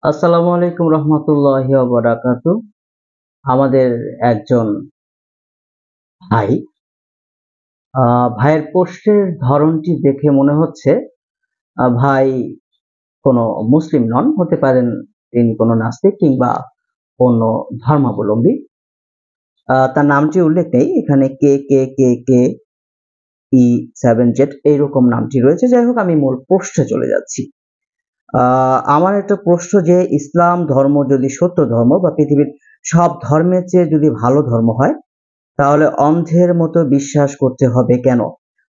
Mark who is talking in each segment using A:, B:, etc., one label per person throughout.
A: আসসালামু আলাইকুম রহমতুল্লাহি ওয়া বারাকাতুহু। আমাদের একজন ভাই, ভাইয়ের পোস্টের ধরনটি দেখে মনে হচ্ছে ভাই কোনো মুসলিম নন, হতে পারেন তিনি কোনো নাস্তিক কিংবা অন্য ধর্মাবলম্বী। তার নামটি উল্লেখ নেই এখানে, KKKKE7Z এইরকম নামটি রয়েছে। যাই হোক, আমি মূল পোস্টে চলে যাচ্ছি। আমার একটা প্রশ্ন যে ইসলাম ধর্ম যদি সত্য ধর্ম বা পৃথিবীর সব ধর্মের চেয়ে যদি ভালো ধর্ম হয়, তাহলে অন্ধের মতো বিশ্বাস করতে হবে কেন?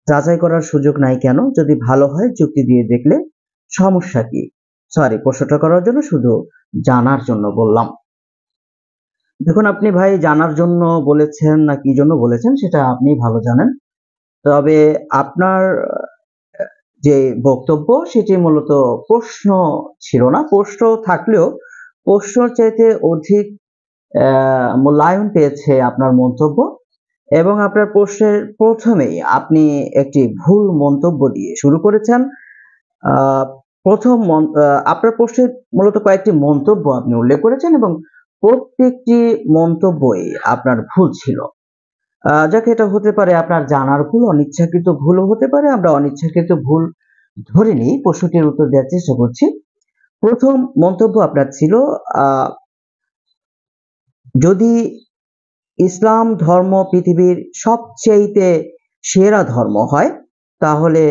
A: যাচাই করার সুযোগ নাই কেন? যদি ভালো হয় যুক্তি দিয়ে দেখলে সমস্যা কি? সরি, প্রশ্নটা করার জন্য শুধু জানার জন্য বললাম। দেখুন, আপনি ভাই জানার জন্য বলেছেন না কি জন্য বলেছেন সেটা আপনি ভালো জানেন। তবে আপনার যে বক্তব্য সেটি মূলত প্রশ্ন ছিল না। প্রশ্ন থাকলেও প্রশ্নর চাইতে অধিক মূল্যায়ন পেয়েছে আপনার মন্তব্য, এবং আপনার প্রশ্নের প্রথমেই আপনি একটি ভুল মন্তব্য দিয়ে শুরু করেছেন। আহ, আপনার প্রশ্নের মূলত কয়েকটি মন্তব্য আপনি উল্লেখ করেছেন এবং প্রত্যেকটি মন্তব্যই আপনার ভুল ছিল। যাকে এটা হতে পারে আপনার জানার ভুল, অনিচ্ছাকৃত ভুলও হতে পারে। আমরা অনিচ্ছাকৃত ভুল ধরে নিই, প্রশ্নটির উত্তর দেওয়ার চেষ্টা করছি। প্রথম মন্তব্য আপনার ছিল, আহ, যদি ইসলাম ধর্ম পৃথিবীর সবচেয়ে সেরা ধর্ম হয়, তাহলে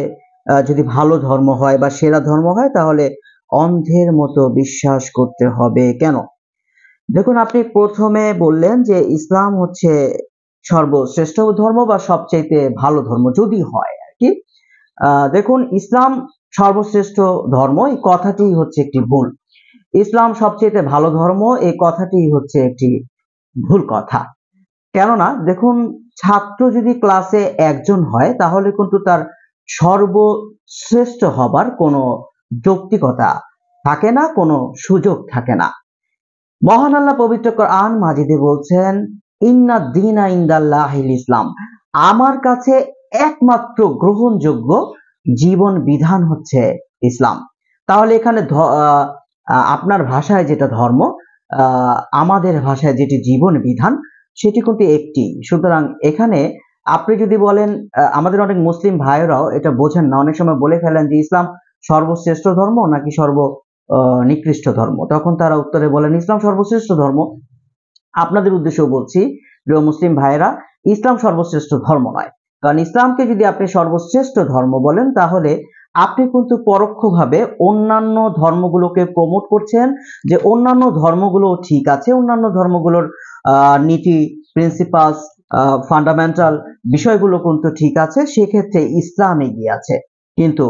A: যদি ভালো ধর্ম হয় বা সেরা ধর্ম হয়, তাহলে অন্ধের মতো বিশ্বাস করতে হবে কেন? দেখুন, আপনি প্রথমে বললেন যে ইসলাম হচ্ছে সর্বশ্রেষ্ঠ ধর্ম বা সবচেয়ে ভালো ধর্ম যদি হয় আর কি। দেখুন, ইসলাম সর্বশ্রেষ্ঠ ধর্ম এই কথাটি হচ্ছে একটি ভুল। ইসলাম সবচেয়ে ভালো ধর্ম এই কথাটি হচ্ছে একটি ভুল কথা। কেননা দেখুন, ছাত্র যদি ক্লাসে একজন হয় তাহলে কিন্তু তার সর্বশ্রেষ্ঠ হবার কোনো যৌক্তিকতা থাকে না, কোনো সুযোগ থাকে না। মহান আল্লাহ পবিত্র কোরআন মাজিদে বলছেন, ইন্না দীনা ইনদাল্লাহিল ইসলাম, আমার কাছে একমাত্র গ্রহণযোগ্য জীবন বিধান হচ্ছে ইসলাম। তাহলে এখানে আপনার ভাষায় যেটা ধর্ম, আমাদের ভাষায় যেটি জীবন বিধান, সেটি কিন্তু একটি। সুতরাং এখানে আপনি যদি বলেন, আমাদের অনেক মুসলিম ভাইয়েরাও এটা বোঝেন না, অনেক সময় বলে ফেলেন যে ইসলাম সর্বশ্রেষ্ঠ ধর্ম নাকি নিকৃষ্ট ধর্ম, তখন তারা উত্তরে বলেন ইসলাম সর্বশ্রেষ্ঠ ধর্ম। আপনাদের উদ্দেশ্যেও বলছি, প্রিয় মুসলিম ভাইয়েরা, ইসলাম সর্বশ্রেষ্ঠ ধর্ম নয়। কারণ ইসলামকে যদি আপনি সর্বশ্রেষ্ঠ ধর্ম বলেন, তাহলে আপনি কিন্তু পরোক্ষভাবে অন্যান্য ধর্মগুলোকে প্রমোট করছেন, যে অন্যান্য ধর্মগুলো ঠিক আছে, অন্যান্য ধর্মগুলোর নীতি, প্রিন্সিপালস, ফান্ডামেন্টাল বিষয়গুলো কিন্তু ঠিক আছে, সেক্ষেত্রে ইসলাম এগিয়ে আছে। কিন্তু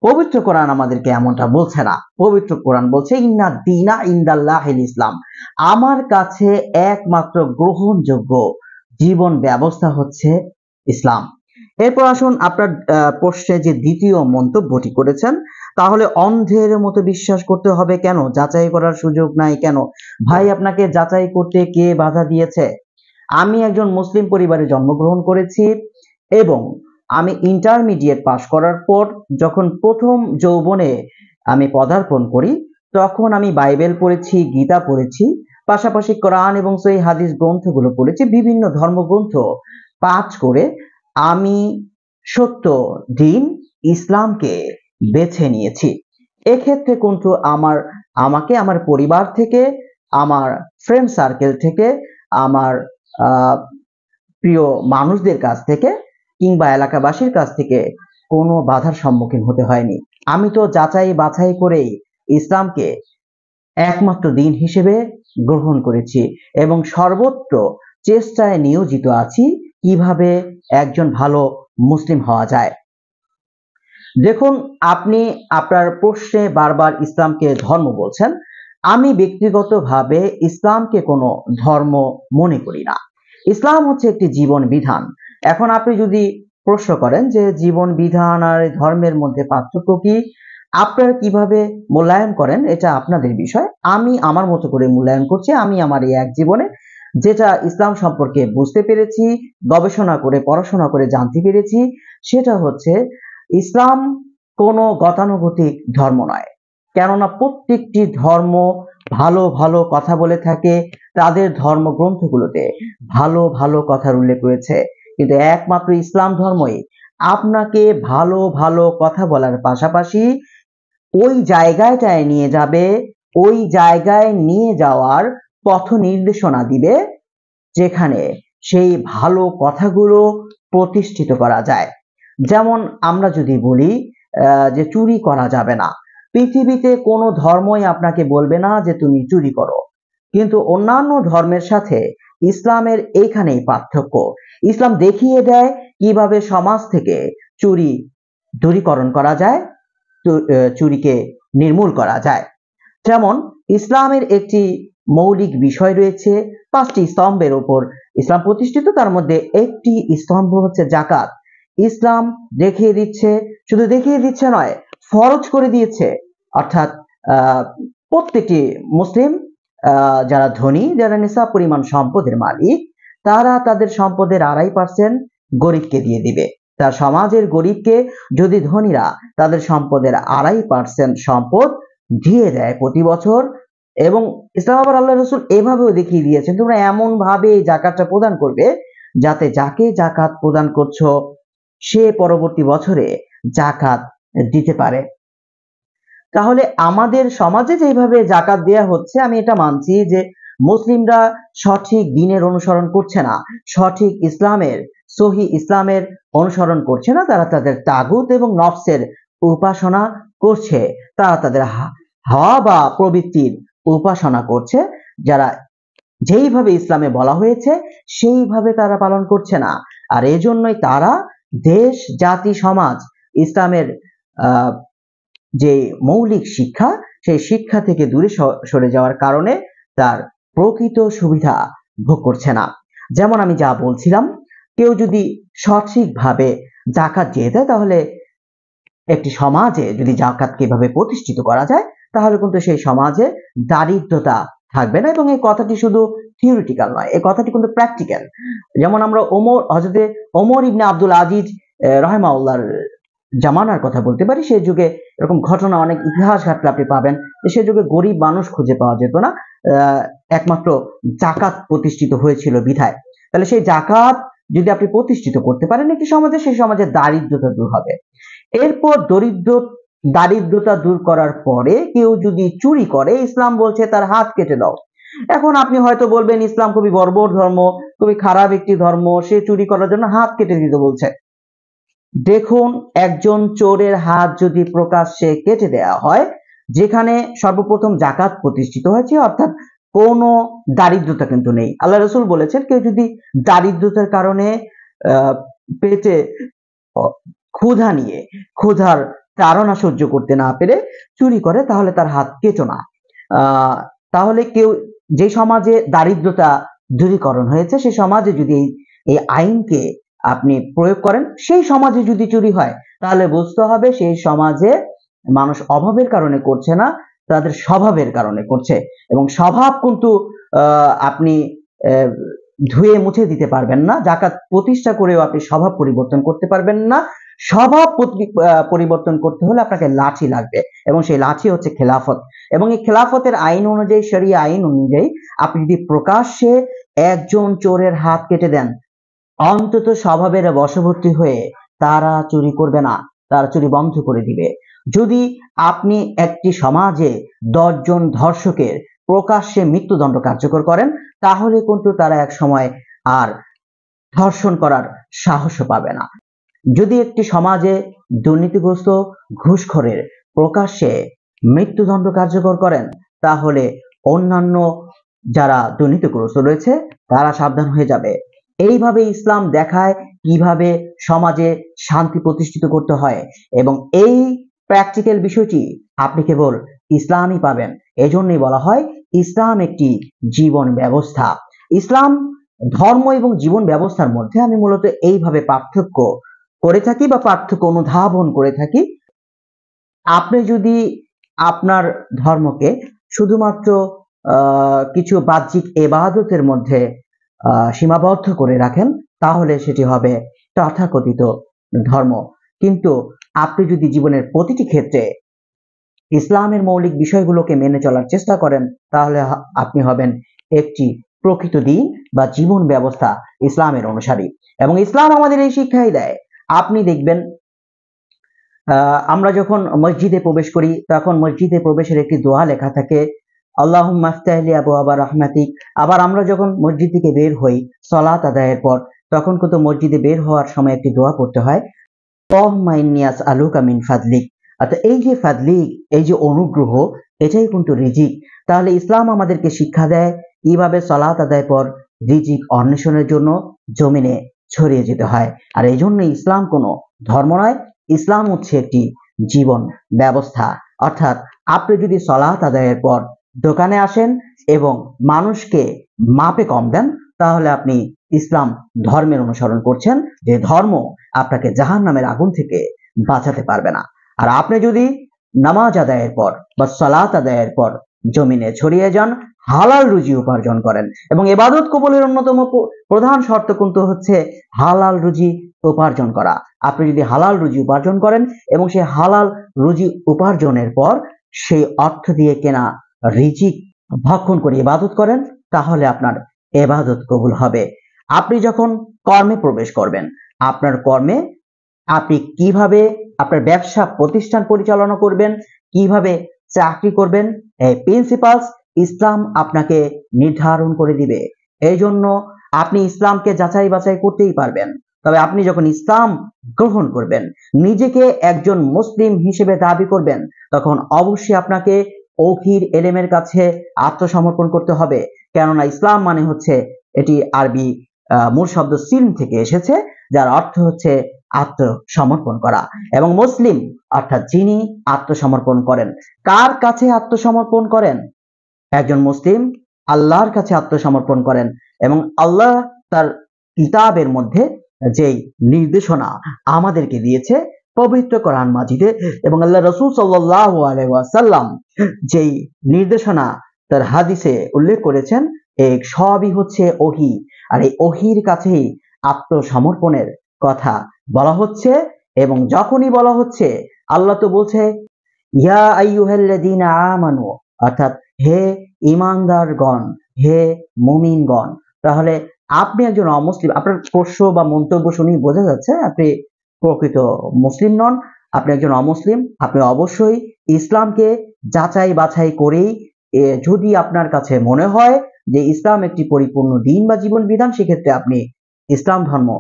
A: পবিত্র কোরআন আমাদেরকে এমনটা বলছে না। পবিত্র কোরআন বলছে, ইন্না দীনা ইনদাল্লাহিল ইসলাম, আমার কাছে একমাত্র গ্রহণযোগ্য জীবন ব্যবস্থা হচ্ছে ইসলাম। এরপর আসুন, আপনার প্রশ্নে যে দ্বিতীয় মন্তব্যটি করেছেন, তাহলে অন্ধের মতো বিশ্বাস করতে হবে কেন? যাচাই করার সুযোগ নাই কেন? ভাই, আপনাকে যাচাই করতে কে বাধা দিয়েছে? আমি একজন মুসলিম পরিবারে জন্মগ্রহণ করেছি এবং আমি ইন্টারমিডিয়েট পাশ করার পর যখন প্রথম যৌবনে আমি পদার্পণ করি, তখন আমি বাইবেল পড়েছি, গীতা পড়েছি, পাশাপাশি কোরআন এবং সহিহ হাদিস গ্রন্থগুলো পড়েছি, বিভিন্ন ধর্মগ্রন্থ পাঠ করে আমি সত্য দিন ইসলামকে বেছে নিয়েছি। এক্ষেত্রে কিন্তু আমাকে আমার পরিবার থেকে, আমার ফ্রেন্ড সার্কেল থেকে, আমার প্রিয় মানুষদের কাছ থেকে কিংবা এলাকাবাসীর কাছ থেকে কোনো বাধার সম্মুখীন হতে হয়নি। আমি তো যাচাই বাছাই করেই ইসলামকে একমাত্র দিন হিসেবে গ্রহণ করেছি এবং সর্বত্র চেষ্টায় নিয়োজিত আছি কিভাবে একজন ভালো মুসলিম হওয়া যায়। দেখুন, আপনি আপনার প্রশ্নে বারবার ইসলামকে ধর্ম বলছেন। আমি ব্যক্তিগতভাবে ইসলামকে কোনো ধর্ম মনে করি না। ইসলাম হচ্ছে একটি জীবন বিধান। এখন আপনি যদি প্রশ্ন করেন যে জীবন বিধান আর ধর্মের মধ্যে পার্থক্য কি, আপনারা কিভাবে মূল্যায়ন করেন এটা আপনাদের বিষয়। আমি আমার মতো করে মূল্যায়ন করছি। আমি আমার এই এক জীবনে যেটা ইসলাম সম্পর্কে বুঝতে পেরেছি, গবেষণা করে, পড়াশোনা করে জানতে পেরেছি, সেটা হচ্ছে ইসলাম কোনো গতানুগতিক ধর্ম নয়। কেননা প্রত্যেকটি ধর্ম ভালো ভালো কথা বলে থাকে, তাদের ধর্মগ্রন্থগুলোতে ভালো ভালো কথার উল্লেখ রয়েছে, কিন্তু একমাত্র ইসলাম ধর্মই আপনাকে ভালো ভালো কথা বলার পাশাপাশি ওই জায়গাটায় নিয়ে যাবে, ওই জায়গায় নিয়ে যাওয়ার পথ নির্দেশনা দিবে যেখানে সেই ভালো কথাগুলো প্রতিষ্ঠিত করা যায়। যেমন আমরা যদি বলি যে চুরি করা যাবে না, পৃথিবীতে কোনো ধর্মই আপনাকে বলবে না যে তুমি চুরি করো, কিন্তু অন্যান্য ধর্মের সাথে ইসলামের এইখানেই পার্থক্য। ইসলাম দেখিয়ে দেয় কিভাবে সমাজ থেকে চুরি দূরীকরণ করা যায়, চুরিকে নির্মূল করা যায়। যেমন ইসলামের একটি মৌলিক বিষয় রয়েছে, 5টি স্তম্ভের উপর ইসলাম প্রতিষ্ঠিত, তার মধ্যে একটি স্তম্ভ হচ্ছে জাকাত। ইসলাম দেখিয়ে দিচ্ছে, শুধু দেখিয়ে দিচ্ছে নয়, ফরজ করে দিয়েছে। অর্থাৎ প্রত্যেকটি মুসলিম যারা ধনী, যারা নিসাব পরিমাণ সম্পদের মালিক, তারা তাদের সম্পদের 2.5% গরিবকে দিয়ে দিবে। তার সমাজের গরিবকে যদি ধনীরা তাদের সম্পদের 2.5% সম্পদ দিয়ে দেয় প্রতি বছর, এবং ইসলাম আবার আল্লাহ রসুল এভাবেও দেখিয়ে দিয়েছেন তোমরা এমন ভাবে জাকাতটা প্রদান করবে যাতে যাকে জাকাত প্রদান করছো সে পরবর্তী বছরে জাকাত দিতে পারে। তাহলে আমাদের সমাজে যেভাবে জাকাত দেয়া হচ্ছে, আমি এটা মানছি যে মুসলিমরা সঠিক দ্বীনের অনুসরণ করছে না, সঠিক ইসলামের, সহি ইসলামের অনুসরণ করছে না। তারা তাদের তাগুত এবং নফসের উপাসনা করছে, তারা তাদের হাওয়া বা প্রবৃত্তির উপাসনা করছে, যারা যেইভাবে ইসলামে বলা হয়েছে সেইভাবে তারা পালন করছে না। আর এজন্যই তারা দেশ, জাতি, সমাজ, ইসলামের যে মৌলিক শিক্ষা, সেই শিক্ষা থেকে দূরে সরে যাওয়ার কারণে তার প্রকৃত সুবিধা ভোগ করছে না। যেমন আমি যা বলছিলাম, কেউ যদি সঠিকভাবে জাকাত দিয়ে দেয়, তাহলে একটি সমাজে যদি জাকাতকে এভাবে প্রতিষ্ঠিত করা যায়, তাহলে কিন্তু সেই সমাজে দারিদ্রতা থাকবে না। এবং এই কথাটি শুধু থিওরিটিক্যাল নয়, এই কথাটি কিন্তু প্র্যাকটিক্যাল। যেমন আমরা হযরতে ওমর ইবনে আব্দুল আজিজ রাহিমাহুল্লাহর জামানার কথা বলতে পারি। সেই যুগে এরকম ঘটনা অনেক, ইতিহাস ঘাটলে আপনি পাবেন যে সে যুগে গরিব মানুষ খুঁজে পাওয়া যেত না, একমাত্র জাকাত প্রতিষ্ঠিত হয়েছিল বিধায়। তাহলে সেই জাকাত যদি আপনি প্রতিষ্ঠিত করতে পারেন একটি সমাজে, সেই সমাজের দারিদ্রতা দূর হবে। এরপর দারিদ্রতা দূর করার পরে কেউ যদি চুরি করে, ইসলাম বলছে তার হাত কেটে দাও। এখন আপনি হয়তো বলবেন ইসলাম খুবই বর্বর ধর্ম, খুবই খারাপ একটি ধর্ম, সে চুরি করার জন্য হাত কেটে দিতে বলছে। দেখুন, একজন চোরের হাত যদি প্রকাশ্যে কেটে দেওয়া হয়, যেখানে সর্বপ্রথম জাকাত প্রতিষ্ঠিত হয়েছে, অর্থাৎ কোনো দারিদ্রতা কিন্তু নেই। আল্লাহ রসুল বলেছেন কেউ যদি দারিদ্রতার কারণে পেটে ক্ষুধা নিয়ে, ক্ষুধার তাড়না সহ্য করতে না পেরে চুরি করে, তাহলে তার হাত কেটো না। তাহলে কেউ, যে সমাজে দারিদ্রতা দূরীকরণ হয়েছে, সেই সমাজে যদি এই আইনকে আপনি প্রয়োগ করেন, সেই সমাজে যদি চুরি হয়, তাহলে বুঝতে হবে সেই সমাজে মানুষ অভাবের কারণে করছে না, তাদের স্বভাবের কারণে করছে। এবং স্বভাব কিন্তু আপনি ধুয়ে মুছে দিতে পারবেন না, জাকাত প্রতিষ্ঠা করেও আপনি স্বভাব পরিবর্তন করতে পারবেন না। স্বভাব পরিবর্তন করতে হলে আপনাকে লাঠি লাগবে, এবং সেই লাঠি হচ্ছে খেলাফত। এবং এই খেলাফতের আইন অনুযায়ী, শরিয়া আইন অনুযায়ী, আপনি যদি প্রকাশ্যে একজন চোরের হাত কেটে দেন, অন্তত স্বভাবের বশবর্তী হয়ে তারা চুরি করবে না, তারা চুরি বন্ধ করে দিবে। যদি আপনি একটি সমাজে 10 জন ধর্ষকের প্রকাশ্যে মৃত্যুদণ্ড কার্যকর করেন, তাহলে কিন্তু তারা এক সময় আর ধর্ষণ করার সাহসও পাবে না। যদি একটি সমাজে দুর্নীতিগ্রস্ত ঘুষখোরের প্রকাশ্যে মৃত্যুদণ্ড কার্যকর করেন, তাহলে অন্যান্য যারা দুর্নীতিগ্রস্ত রয়েছে তারা সাবধান হয়ে যাবে। এইভাবে ইসলাম দেখায় কিভাবে সমাজে শান্তি প্রতিষ্ঠিত করতে হয়, এবং এই প্র্যাকটিক্যাল বিষয়টি আপনি কেবল ইসলামই পাবেন। এজন্যই বলা হয় ইসলাম একটি জীবন ব্যবস্থা। ইসলাম ধর্ম এবং জীবন ব্যবস্থার মধ্যে আমি মূলত এইভাবে পার্থক্য করে থাকি বা পার্থক্য অনুধাবন করে থাকি। আপনি যদি আপনার ধর্মকে শুধুমাত্র কিছু বাহ্যিক ইবাদতের মধ্যে সীমাবদ্ধ করে রাখেন, তাহলে সেটি হবে তথাকথিত ধর্ম। কিন্তু আপনি যদি জীবনের প্রতিটি ক্ষেত্রে ইসলামের মৌলিক বিষয়গুলোকে মেনে চলার চেষ্টা করেন, তাহলে আপনি হবেন একটি প্রকৃত দিন বা জীবন ব্যবস্থা ইসলামের অনুসারী। এবং ইসলাম আমাদের এই শিক্ষাই দেয়। আপনি দেখবেন আমরা যখন মসজিদে প্রবেশ করি তখন মসজিদে প্রবেশের একটি দোয়া লেখা থাকে, আল্লাহুম্মা আফতাহ লি আবওয়াবা রাহমাতিক। আবার আমরা যখন মসজিদ থেকে বের হই সালাত আদায়ের পর, তখন কিন্তু মসজিদে বের হওয়ার সময় একটি দোয়া পড়তে হয়, আল্লাহুম্মা ইন্নী আসআলুকা মিন ফাদলিক। অর্থাৎ এই যে ফাদলিক, এই যে অনুগ্রহ, এটাই কিন্তু রিজিক। তাহলে ইসলাম আমাদেরকে শিক্ষা দেয় কিভাবে সালাত আদায়ের পর রিজিক অন্বেষণের জন্য জমিনে ছড়িয়ে যেতে হয়। আর এই জন্য ইসলাম কোনো ধর্ম নয়, ইসলাম হচ্ছে একটি জীবন ব্যবস্থা। অর্থাৎ আপনি যদি সালাত আদায়ের পর দোকানে আসেন এবং মানুষকে মাপে কম দেন, তাহলে আপনি ইসলাম ধর্মের অনুসরণ করছেন, যে ধর্ম আপনাকে জাহান্নামের আগুন থেকে বাঁচাতে পারবে না। আর আপনি যদি নামাজ আদায়ের পর বা সালাত আদায়ের পর জমিনে ছড়িয়ে যান, হালাল রুজি উপার্জন করেন, এবং ইবাদত কবুলের অন্যতম প্রধান শর্ত কিন্তু হচ্ছে হালাল রুজি উপার্জন করা। আপনি যদি হালাল রুজি উপার্জন করেন এবং সেই হালাল রুজি উপার্জনের পর সেই অর্থ দিয়ে কেনা রিজিক ভক্ষণ করে ইবাদত করেন, তাহলে আপনার ইবাদত কবুল হবে। আপনি যখন কর্মে প্রবেশ করবেন, আপনার কর্মে আপনি কিভাবে আপনার ব্যবসা প্রতিষ্ঠান পরিচালনা করবেন, কিভাবে চাকরি করবেন, এই প্রিন্সিপালস ইসলাম আপনাকে নির্ধারণ করে দিবে। এই জন্য আপনি ইসলামকে যাচাই বাছাই করতেই পারবেন। তবে আপনি যখন ইসলাম গ্রহণ করবেন, নিজেকে একজন মুসলিম হিসেবে দাবি করবেন, তখন অবশ্যই আপনাকে অখির এলেমের কাছে আত্মসমর্পণ করতে হবে। কেননা ইসলাম মানে হচ্ছে, এটি আরবি মূল শব্দ সিলম থেকে এসেছে, যার অর্থ হচ্ছে আত্মসমর্পণ করা। এবং মুসলিম অর্থাৎ যিনি আত্মসমর্পণ করেন। কার কাছে আত্মসমর্পণ করেন? একজন মুসলিম আল্লাহর কাছে আত্মসমর্পণ করেন, এবং আল্লাহ তার কিতাবের মধ্যে যেই নির্দেশনা আমাদেরকে দিয়েছে পবিত্র কোরআন মাজিদে, এবং আল্লাহ রাসূল সাল্লাল্লাহু আলাইহি ওয়াসাল্লাম যেই নির্দেশনা তার হাদিসে উল্লেখ করেছেন, এই সবই হচ্ছে ওহী। আর এই ওহীর কাছেই আত্মসমর্পণের কথা বলা হচ্ছে। এবং যখনই বলা হচ্ছে, আল্লাহ তো বলছে ইয়া আইয়ুহাল্লাযীনা আমানু, অর্থাৎ হে ঈমানদারগণ, হে মুমিনগণ। তাহলে আপনি একজন অমুসলিম, আপনার প্রশ্ন বা মন্তব্য শুনেই বোঝা যাচ্ছে আপনি প্রকৃত মুসলিম নন, আপনি একজন অমুসলিম। আপনি অবশ্যই ইসলামকে যাচাই বাছাই করেই, যদি আপনার কাছে মনে হয় যে ইসলাম একটি পরিপূর্ণ দিন বা জীবন বিধান, সেক্ষেত্রে আপনি ইসলাম ধর্ম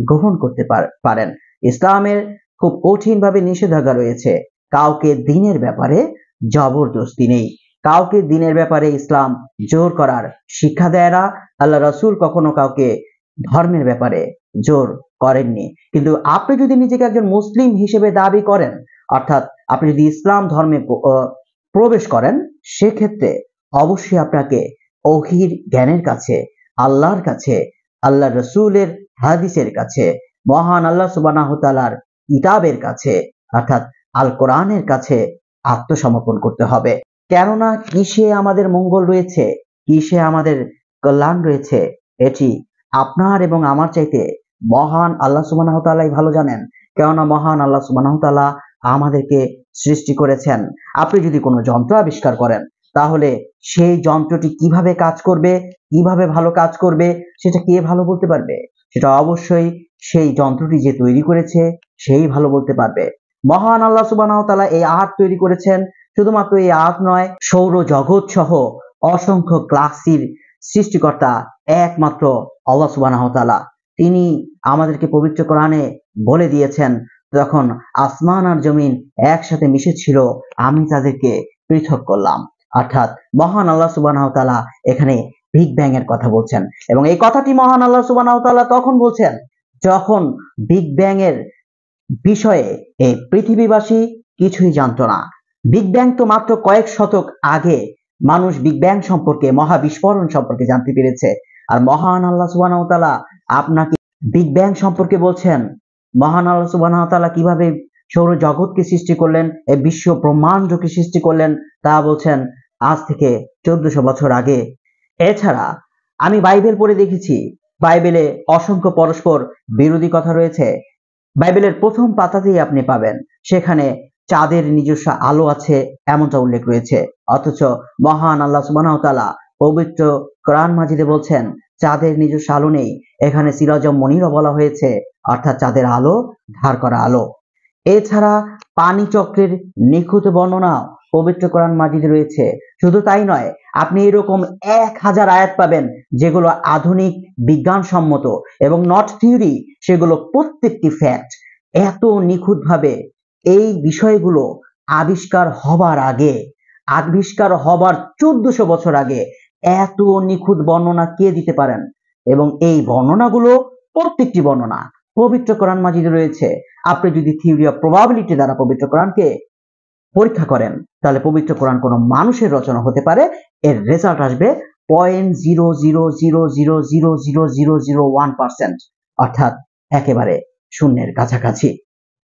A: গ্রহণ করতে পারেন। ইসলামের খুব কঠিনভাবে নিষেধাজ্ঞা রয়েছে। কাউকে দিনের ব্যাপারে জবরদস্তি নেই, কাউকে দিনের ব্যাপারে ইসলাম জোর করার শিক্ষা দেয় না। আল্লাহ রাসূল কখনো কাউকে ধর্মের ব্যাপারে জোর করেননি। কিন্তু আপনি যদি নিজেকে একজন মুসলিম হিসেবে দাবি করেন, অর্থাৎ আপনি যদি ইসলাম ধর্মে প্রবেশ করেন, সেক্ষেত্রে অবশ্যই আপনাকে ওহীর জ্ঞানের কাছে, আল্লাহর কাছে, আল্লাহ রসুলের হাদিসের কাছে, মহান আল্লাহ সুবহানাহু তাআলার কিতাবের কাছে, অর্থাৎ আল কোরআনের কাছে আত্মসমর্পণ করতে হবে। কেননা কিসে আমাদের মঙ্গল রয়েছে, কিসে আমাদের কল্যাণ রয়েছে, এটি আপনার এবং আমার চাইতে মহান আল্লাহ সুবহানাহু তাআলাই ভালো জানেন। কেননা মহান আল্লাহ সুবহানাহু তাআলা আমাদেরকে সৃষ্টি করেছেন। আপনি যদি কোনো যন্ত্র আবিষ্কার করেন, তাহলে সেই যন্ত্রটি কিভাবে কাজ করবে, কিভাবে ভালো কাজ করবে, সেটা কে ভালো বলতে পারবে? সেটা অবশ্যই সেই যন্ত্রটি যে তৈরি করেছে সেই ভালো বলতে পারবে। মহান আল্লাহ সুবহানাহু তাআলা এই আয়াত তৈরি করেছেন। শুধুমাত্র এই আয়াত নয়, সৌর জগৎ সহ অসংখ্য গ্যালাক্সির সৃষ্টিকর্তা একমাত্র আল্লাহ সুবহানাহু তাআলা। তিনি আমাদেরকে পবিত্র কোরআনে বলে দিয়েছেন, যখন আসমান আর জমিন একসাথে মিশেছিল, আমি তাদেরকে পৃথক করলাম। অর্থাৎ মহান আল্লাহ সুবহানাহু তাআলা এখানে বিগ ব্যাং এর কথা বলছেন। এবং এই কথাটি মহান আল্লাহ সুবহানাহু তাআলা তখন বলছেন, যখন বিগ ব্যাং এর বিষয়ে এই পৃথিবীবাসী কিছুই জানতো না। বিগ ব্যাং তো মাত্র কয়েক শতক আগে মানুষ বিগ ব্যাং সম্পর্কে, মহাবিস্ফোরণ সম্পর্কে জানতে পেরেছে। আর মহান আল্লাহ সুবহানাহু তাআলা আপনাকে বিগ ব্যাং সম্পর্কে বলছেন। মহান আল্লাহ সুবহানাহু তাআলা কিভাবে সৌরজগৎকে সৃষ্টি করলেন, এই বিশ্ব ব্রহ্মাণ্ডকে সৃষ্টি করলেন, তা বলছেন আজ থেকে 1400 বছর আগে। এছাড়া আমি বাইবেল পড়ে দেখেছি, বাইবেলে অসংখ্য পরস্পর বিরোধী কথা রয়েছে। বাইবেলের প্রথম পাতাতেই আপনি পাবেন, সেখানে চাঁদের নিজস্ব আলো আছে এমনটা উল্লেখ রয়েছে, অথচ মহান আল্লাহ সুবহানাহু ওয়া তাআলা পবিত্র কোরআন মাজিদে বলছেন চাঁদের নিজস্ব আলো নেই। এখানে সিরাজম মুনিরও বলা হয়েছে, অর্থাৎ চাঁদের আলো ধার করা আলো। এছাড়া পানি চক্রের নিখুঁত বর্ণনা পবিত্র কোরআন মাজিদে রয়েছে। শুধু তাই নয়, আপনি এরকম 1000 আয়াত পাবেন যেগুলো আধুনিক বিজ্ঞানসম্মত এবং নট থিওরি, সেগুলো প্রত্যেকটি ফ্যাক্ট এত নিখুঁতভাবে এই বিষয়গুলো আবিষ্কার হবার আগে, আবিষ্কার হবার 1400 বছর আগে এত নিখুঁত বর্ণনা কে দিতে পারেন? এবং এই বর্ণনাগুলো প্রত্যেকটি বর্ণনা পবিত্র কোরআন মাজিদে রয়েছে। আপনি যদি থিওরি অফ প্রবাবিলিটি দ্বারা পবিত্র কোরআনকে পরীক্ষা করেন, তাহলে পবিত্র কোরআন কোনো মানুষের রচনা হতে পারে, এর রেজাল্ট আসবে 0.00000001%, অর্থাৎ একেবারে শূন্যের কাছাকাছি।